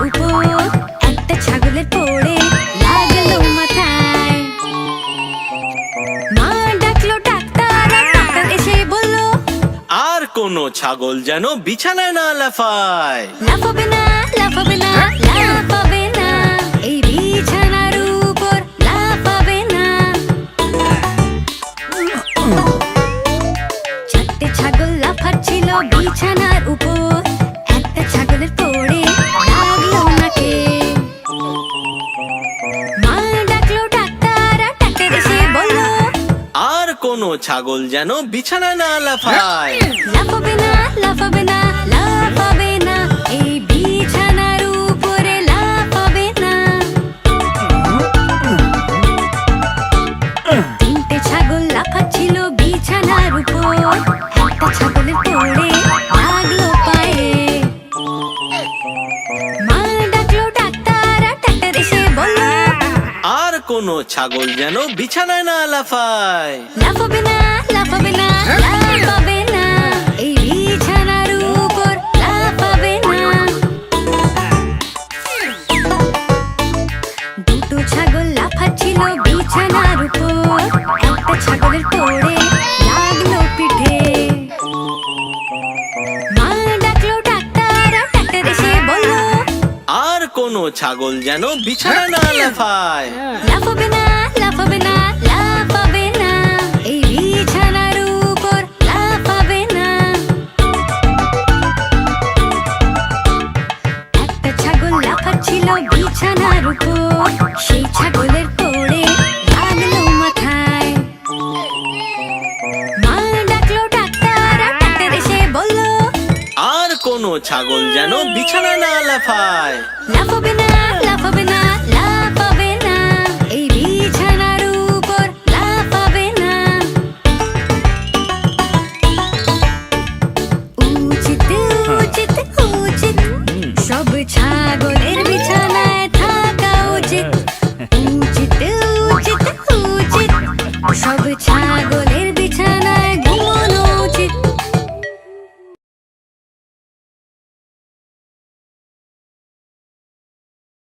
উপর একটা ছাগলের পড়ে লাগলো মাথায়। মা ডাকলো ডাক্তার, আর ডাক্তার এসে বলল, আর কোনো ছাগল যেন বিছানায় না লাফায়। লাফাবে না, লাফাবে না, লাফাবে না, এই বিছানার উপর লাফাবে না। চারটে ছাগল লাফাচ্ছিল বিছানার উপর, একটা ছাগলের পড়ে লাগলো নাকে। মা ডাকলো ডাক্তার, আর ডাক্তার এসে বলল, আর কোনো ছাগল যেন বিছানায় না লাফায়। লাফাবে না, লাফাবে না, লাফাবে না, এই বিছানার উপরে লাফাবে না। তিনটে ছাগল লাফাচ্ছিল বিছানার উপর, একটা ছাগলের পড়ে লাগলো পায়ে। মা ডাকলো ডাক্তার, আর ডাক্তার এসে বলল, আর কোনো ছাগল যেন বিছানায় না লাফায়। লাফাবে না, লাফাবে না, লাফাবে না, এই বিছানার উপর লাফাবে না। দুটো ছাগল লাফাচ্ছিল বিছানার উপর, একটা ছাগলের পড়ে লাগলো পিঠে। মা ডাকলো ডাক্তার, আর ডাক্তার এসে বলল, আর কোনো ছাগল যেন বিছানায় না লাফায়। লাফাবে না, লাফাবে না, লাফাবে না, এই বিছানার উপর লাফাবে না। একটা ছাগল লাফাচ্ছিল বিছানার উপর, সেই ছাগলের পড়ে লাগলো মাথায়। মা ডাকলো ডাক্তার, আর ডাক্তার এসে বলল, আর কোনো ছাগল যেন বিছানায় না লাফায়। লাফাবে না,